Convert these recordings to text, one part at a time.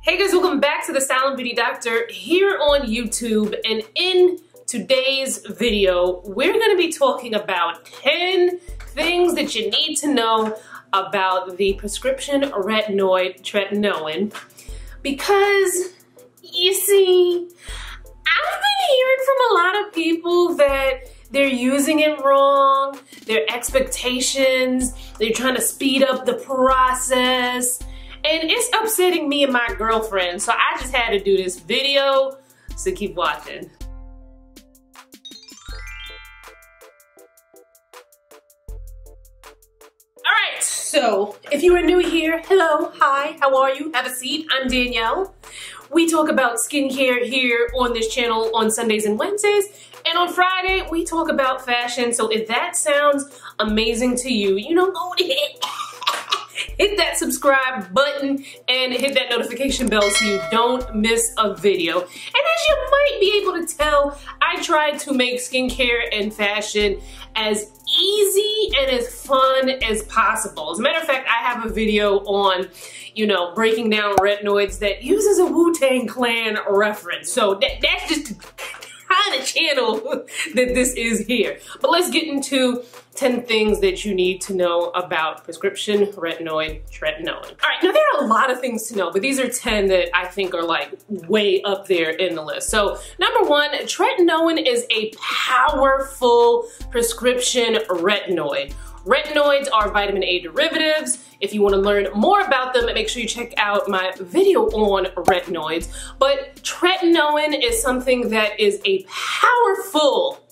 Hey guys, welcome back to the Style & Beauty Doctor here on YouTube, and in today's video we're going to be talking about 10 things that you need to know about the prescription retinoid tretinoin, because you see, I've been hearing from a lot of people that they're using it wrong, their expectations, they're trying to speed up the process, and it's upsetting me and my girlfriend, so I just had to do this video, so keep watching. Alright, so if you are new here, hello, hi, how are you? Have a seat, I'm Danielle. We talk about skincare here on this channel on Sundays and Wednesdays, and on Friday we talk about fashion, so if that sounds amazing to you, you know, go ahead. Hit that subscribe button and hit that notification bell so you don't miss a video. And as you might be able to tell, I tried to make skincare and fashion as easy and as fun as possible. As a matter of fact, I have a video on, you know, breaking down retinoids that uses a Wu-Tang Clan reference. So that's just the kind of channel that this is here. But let's get into 10 things that you need to know about prescription retinoid tretinoin. All right, now there are a lot of things to know, but these are 10 that I think are like way up there in the list. So number one, tretinoin is a powerful prescription retinoid. Retinoids are vitamin A derivatives. If you want to learn more about them, make sure you check out my video on retinoids. But tretinoin is something that is a powerful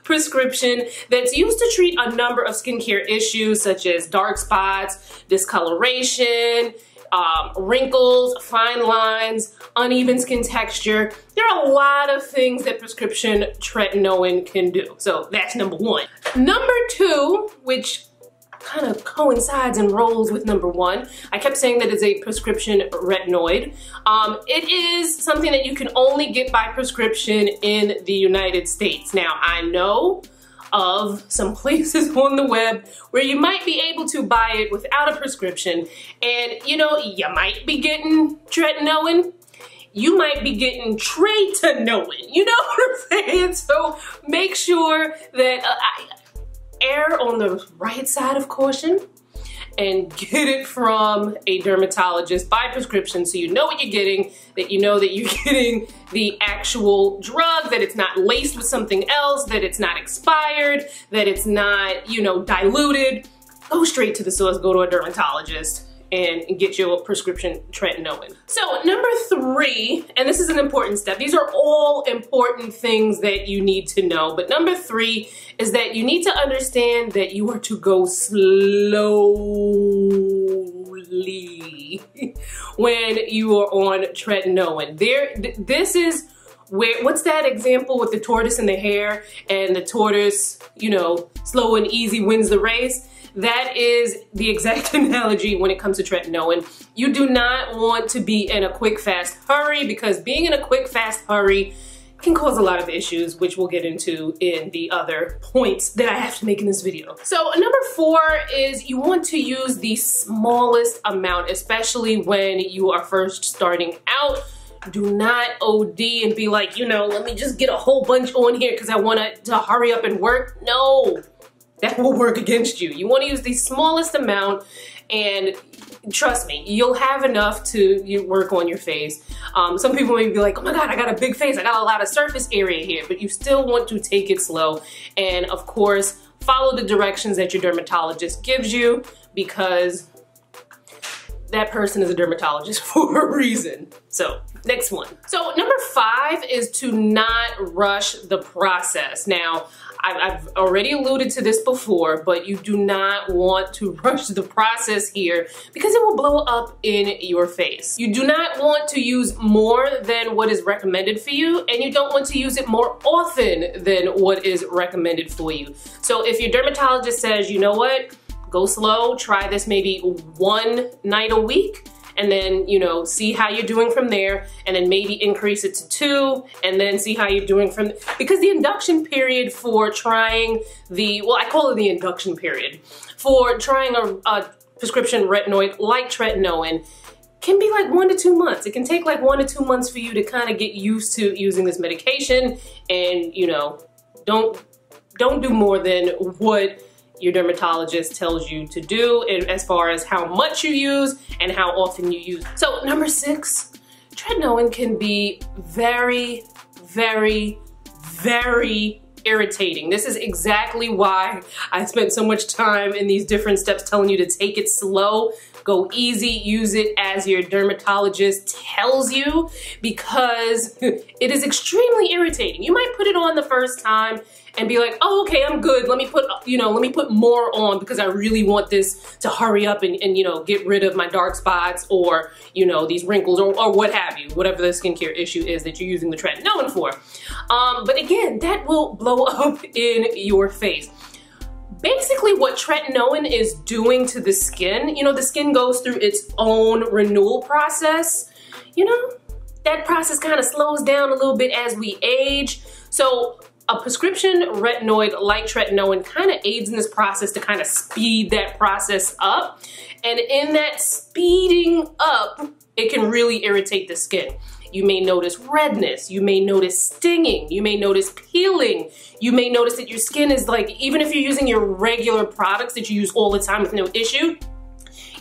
prescription that's used to treat a number of skincare issues such as dark spots, discoloration, wrinkles, fine lines, uneven skin texture. There are a lot of things that prescription tretinoin can do. So that's number one. Number two, which kind of coincides and rolls with number one. I kept saying that it's a prescription retinoid. It is something that you can only get by prescription in the United States. Now, I know of some places on the web where you might be able to buy it without a prescription, and you know, you might be getting tretinoin, you might be getting tretinoin, you know what I'm saying? So make sure that err on the right side of caution and get it from a dermatologist by prescription, so you know what you're getting, that you know that you're getting the actual drug, that it's not laced with something else, that it's not expired, that it's not, you know, diluted. Go straight to the source, go to a dermatologist and get your prescription tretinoin. So number three, and this is an important step, these are all important things that you need to know, but number three is that you need to understand that you are to go slowly when you are on tretinoin. This is where, what's that example with the tortoise and the hare, and the tortoise, you know, slow and easy wins the race? That is the exact analogy when it comes to tretinoin. You do not want to be in a quick, fast hurry, because being in a quick, fast hurry can cause a lot of issues, which we'll get into in the other points that I have to make in this video. So number four is you want to use the smallest amount, especially when you are first starting out. Do not OD and be like, you know, let me just get a whole bunch on here because I want to hurry up and work. No. That will work against you. You want to use the smallest amount, and trust me, you'll have enough to work on your face. Some people may be like, oh my God, I got a big face, I got a lot of surface area here, but you still want to take it slow. And of course, follow the directions that your dermatologist gives you, because that person is a dermatologist for a reason. So next one. So number five is to not rush the process. Now, I've already alluded to this before, but you do not want to rush the process here because it will blow up in your face. You do not want to use more than what is recommended for you, and you don't want to use it more often than what is recommended for you. So if your dermatologist says, you know what, go slow, try this maybe one night a week, and then, you know, see how you're doing from there, and then maybe increase it to 2, and then see how you're doing from, because the induction period for trying the, well, I call it the induction period, for trying a prescription retinoid like tretinoin can be like 1 to 2 months. It can take like 1 to 2 months for you to kind of get used to using this medication, and you know, don't do more than what your dermatologist tells you to do as far as how much you use and how often you use. So number 6, tretinoin can be very, very, very irritating. This is exactly why I spent so much time in these different steps telling you to take it slow, go easy, use it as your dermatologist tells you, because it is extremely irritating. You might put it on the first time and be like, oh, okay, I'm good. Let me put, you know, let me put more on because I really want this to hurry up and you know, get rid of my dark spots or, you know, these wrinkles or what have you, whatever the skincare issue is that you're using the tretinoin for. But again, that will blow up in your face. Basically what tretinoin is doing to the skin, you know, the skin goes through its own renewal process. You know, that process kind of slows down a little bit as we age. So a prescription retinoid like tretinoin kind of aids in this process to kind of speed that process up. And in that speeding up, it can really irritate the skin. You may notice redness, you may notice stinging, you may notice peeling, you may notice that your skin is like, even if you're using your regular products that you use all the time with no issue,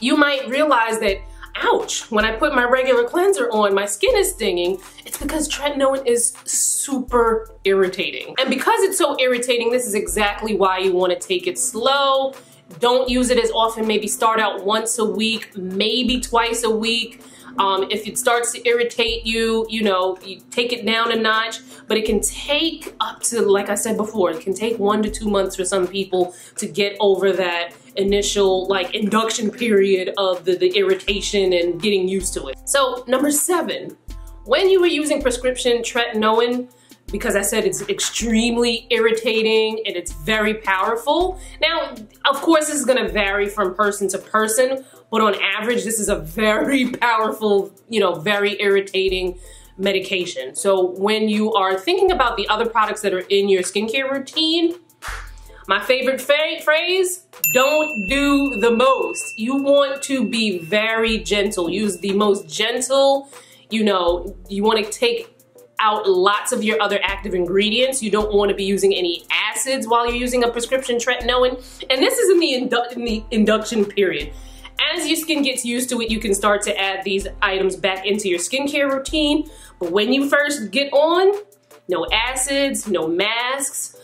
you might realize that, ouch, when I put my regular cleanser on, my skin is stinging. It's because tretinoin is super irritating. And because it's so irritating, this is exactly why you want to take it slow. Don't use it as often. Maybe start out once a week, maybe twice a week. If it starts to irritate you, you know, you take it down a notch, but it can take up to, like I said before, it can take 1 to 2 months for some people to get over that initial like induction period of the irritation and getting used to it. So number 7, when you were using prescription tretinoin, because I said it's extremely irritating and it's very powerful. Now, of course, this is gonna vary from person to person, but on average, this is a very powerful, you know, very irritating medication. So when you are thinking about the other products that are in your skincare routine, my favorite phrase, don't do the most. You want to be very gentle. Use the most gentle, you know, you want to take out lots of your other active ingredients. You don't want to be using any acids while you're using a prescription tretinoin. And this is in the induction period. As your skin gets used to it, you can start to add these items back into your skincare routine. But when you first get on, no acids, no masks.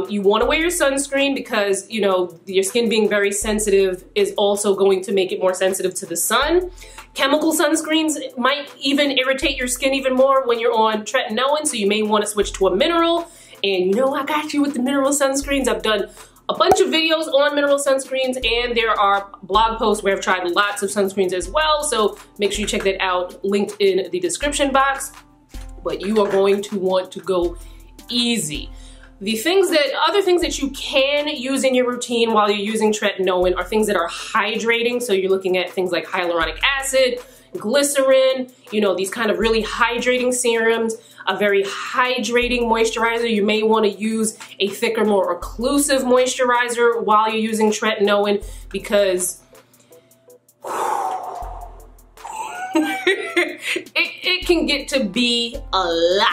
You want to wear your sunscreen because, you know, your skin being very sensitive is also going to make it more sensitive to the sun. Chemical sunscreens might even irritate your skin even more when you're on tretinoin, so you may want to switch to a mineral. And you know, I got you with the mineral sunscreens. I've done a bunch of videos on mineral sunscreens, and there are blog posts where I've tried lots of sunscreens as well, so make sure you check that out, linked in the description box. But you are going to want to go easy. Other things that you can use in your routine while you're using tretinoin are things that are hydrating. So you're looking at things like hyaluronic acid, glycerin, you know, these kind of really hydrating serums, a very hydrating moisturizer. You may want to use a thicker, more occlusive moisturizer while you're using tretinoin because it can get to be a lot.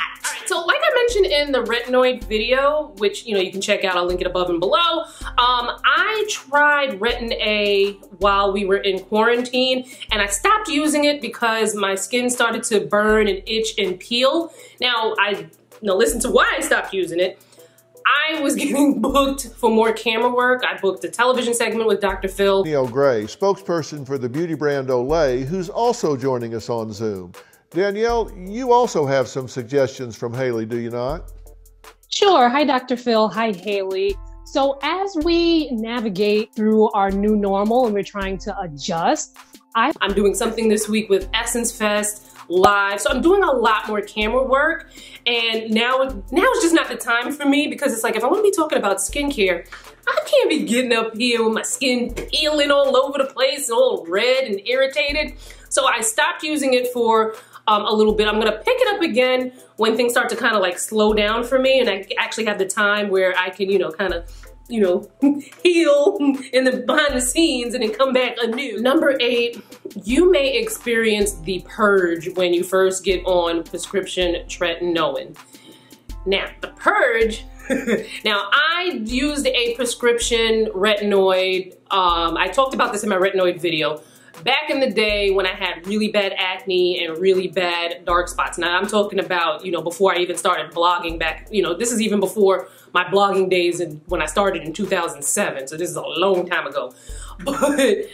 So like I mentioned in the retinoid video, which, you know, you can check out, I'll link it above and below. I tried Retin-A while we were in quarantine, and I stopped using it because my skin started to burn and itch and peel. Now, listen to why I stopped using it. I was getting booked for more camera work. I booked a television segment with Dr. Phil. Danielle Gray, spokesperson for the beauty brand Olay, who's also joining us on Zoom. Danielle, you also have some suggestions from Haley, do you not? Sure. Hi, Dr. Phil. Hi, Haley. So as we navigate through our new normal and we're trying to adjust, I'm doing something this week with Essence Fest live. So I'm doing a lot more camera work, and now it's just not the time for me, because it's like, if I want to be talking about skincare, I can't be getting up here with my skin peeling all over the place, all red and irritated. So I stopped using it for a little bit. I'm gonna pick it up again when things start to kind of like slow down for me and I actually have the time where I can, you know, kind of you know, heal in the behind the scenes and then come back anew. Number 8, you may experience the purge when you first get on prescription tretinoin. Now, the purge, now I used a prescription retinoid. I talked about this in my retinoid video. Back in the day when I had really bad acne and really bad dark spots. Now I'm talking about, you know, before I even started blogging back, you know, this is even before my blogging days and when I started in 2007. So this is a long time ago. But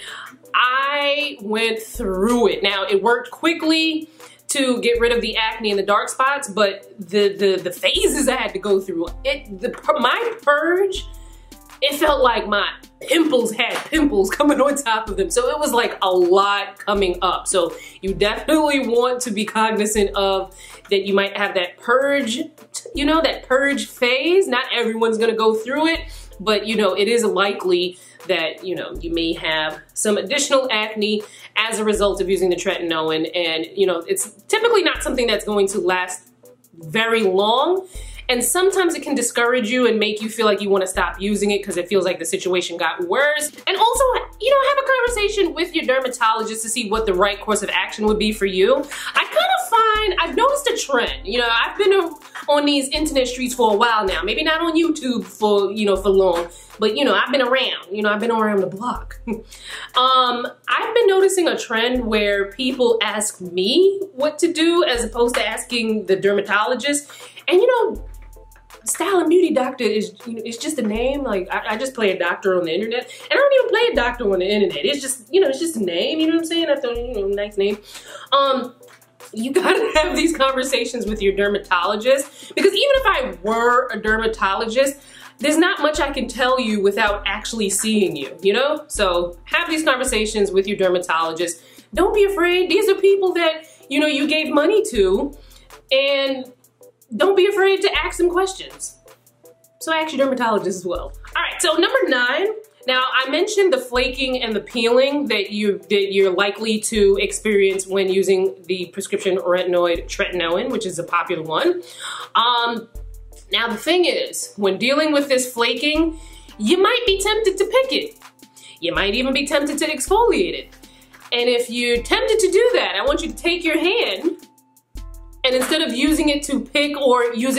I went through it. Now it worked quickly to get rid of the acne and the dark spots, but the phases I had to go through, my purge, it felt like my pimples had pimples coming on top of them. So it was like a lot coming up. So you definitely want to be cognizant of that you might have that purge, you know, that purge phase. Not everyone's gonna go through it, but you know, it is likely that, you know, you may have some additional acne as a result of using the tretinoin. And, you know, it's typically not something that's going to last very long. And sometimes it can discourage you and make you feel like you want to stop using it because it feels like the situation got worse. And also, you know, have a conversation with your dermatologist to see what the right course of action would be for you. I've noticed a trend. You know, I've been on these internet streets for a while now. Maybe not on YouTube for, you know, for long, but you know, I've been around. You know, I've been around the block. I've been noticing a trend where people ask me what to do as opposed to asking the dermatologist. And you know, style and beauty doctor is, you know, it's just a name. Like I just play a doctor on the internet, and I don't even play a doctor on the internet. It's just, you know, it's just a name. You know what I'm saying? I thought, you know, nice name. You gotta have these conversations with your dermatologist, because even if I were a dermatologist, there's not much I can tell you without actually seeing you, you know? So have these conversations with your dermatologist. Don't be afraid. These are people that, you know, you gave money to, and don't be afraid to ask them questions. So ask your dermatologist as well. All right, so number 9. Now I mentioned the flaking and the peeling that you're likely to experience when using the prescription retinoid tretinoin, which is a popular one. Now the thing is, when dealing with this flaking, you might be tempted to pick it. You might even be tempted to exfoliate it. And if you're tempted to do that, I want you to take your hand, and instead of using it to pick or use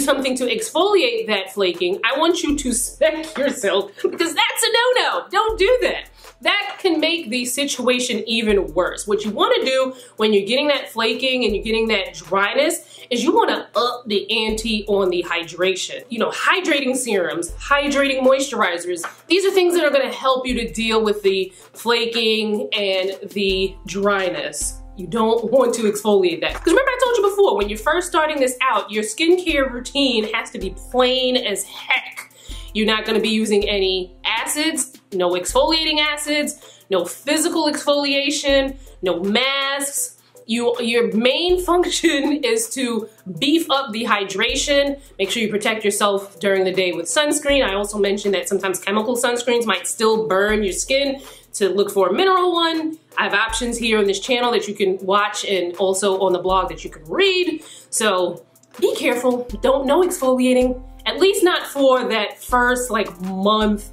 something to exfoliate that flaking, I want you to smack yourself, because that's a no-no. Don't do that. That can make the situation even worse. What you want to do when you're getting that flaking and you're getting that dryness is you want to up the ante on the hydration. You know, hydrating serums, hydrating moisturizers. These are things that are going to help you to deal with the flaking and the dryness. You don't want to exfoliate that. Because remember I told you before, when you're first starting this out, your skincare routine has to be plain as heck. You're not gonna be using any acids, no exfoliating acids, no physical exfoliation, no masks. Your main function is to beef up the hydration. Make sure you protect yourself during the day with sunscreen. I also mentioned that sometimes chemical sunscreens might still burn your skin, to look for a mineral one. I have options here on this channel that you can watch, and also on the blog that you can read. So be careful, no exfoliating, at least not for that first like month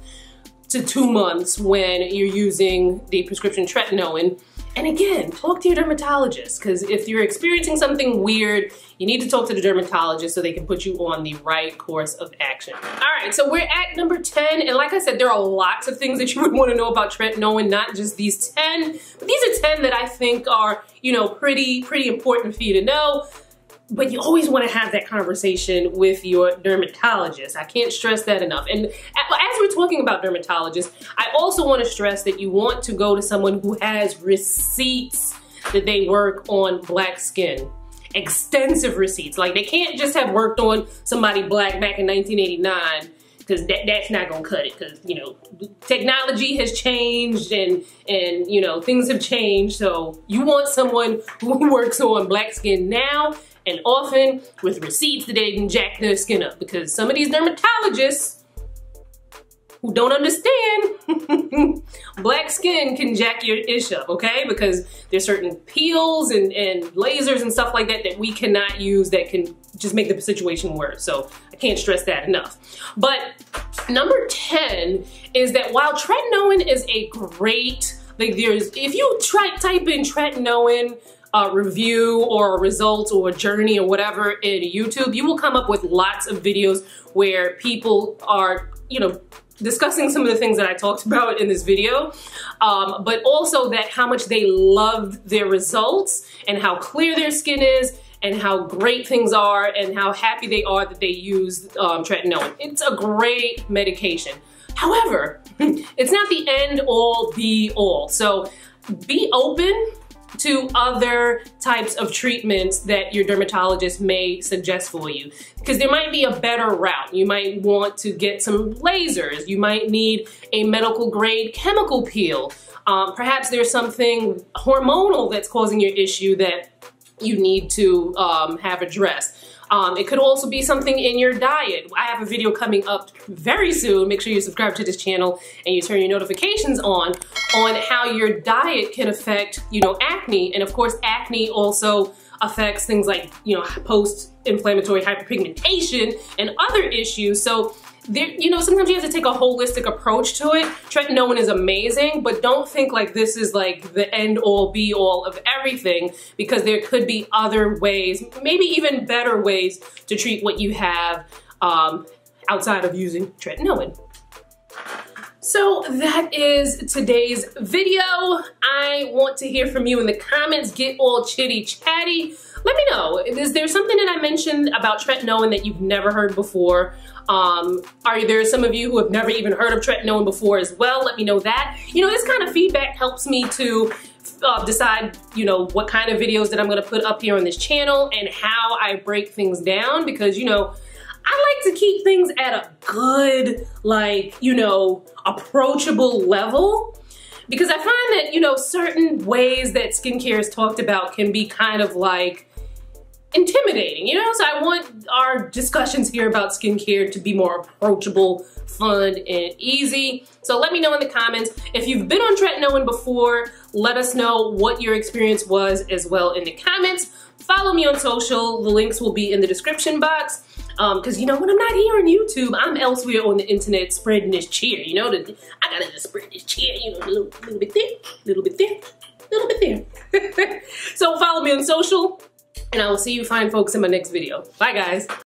to 2 months when you're using the prescription tretinoin. And again, talk to your dermatologist, because if you're experiencing something weird, you need to talk to the dermatologist so they can put you on the right course of action. All right, so we're at number 10, and like I said, there are lots of things that you would want to know about tretinoin, not just these 10, but these are 10 that I think are, you know, pretty important for you to know. But you always want to have that conversation with your dermatologist. I can't stress that enough. And as we're talking about dermatologists, I also want to stress that you want to go to someone who has receipts that they work on black skin. Extensive receipts. Like, they can't just have worked on somebody black back in 1989, because that's not gonna cut it, because, you know, technology has changed and you know, things have changed. So you want someone who works on black skin now, and often with receipts that they can jack their skin up, because some of these dermatologists who don't understand black skin can jack your ish up, okay? Because there's certain peels and lasers and stuff like that that we cannot use that can just make the situation worse. So I can't stress that enough. But Number 10 is that while tretinoin is a great, like if you type in tretinoin review or results or journey or whatever in YouTube, you will come up with lots of videos where people are, discussing some of the things that I talked about in this video, but also that how much they love their results and how clear their skin is and how great things are and how happy they are that they use tretinoin. It's a great medication. However, it's not the end all be all. So be open to other types of treatments that your dermatologist may suggest for you, because there might be a better route. You might want to get some lasers. You might need a medical grade chemical peel. Perhaps there's something hormonal that's causing your issue that you need to have addressed. It could also be something in your diet. I have a video coming up very soon. Make sure you subscribe to this channel and you turn your notifications on how your diet can affect, acne. And of course, acne also affects things like, post-inflammatory hyperpigmentation and other issues. So there, sometimes you have to take a holistic approach to it. Tretinoin is amazing, but don't think like this is like the end all be all of everything, because there could be other ways, maybe even better ways to treat what you have outside of using tretinoin. So that is today's video. I want to hear from you in the comments. Get all chitty chatty. Let me know, is there something that I mentioned about tretinoin that you've never heard before? Are there some of you who have never even heard of tretinoin before as well? Let me know that. This kind of feedback helps me to decide, what kind of videos that I'm gonna put up here on this channel and how I break things down, because, I like to keep things at a good, approachable level, because I find that, certain ways that skincare is talked about can be kind of like intimidating, so I want our discussions here about skincare to be more approachable, fun, and easy. So let me know in the comments. If you've been on tretinoin before, let us know what your experience was as well in the comments. Follow me on social. The links will be in the description box. Because when I'm not here on YouTube, I'm elsewhere on the internet spreading this cheer. I gotta just spread this cheer, a little bit there, a little bit there, a little bit there. So follow me on social, and I will see you fine folks in my next video. Bye guys.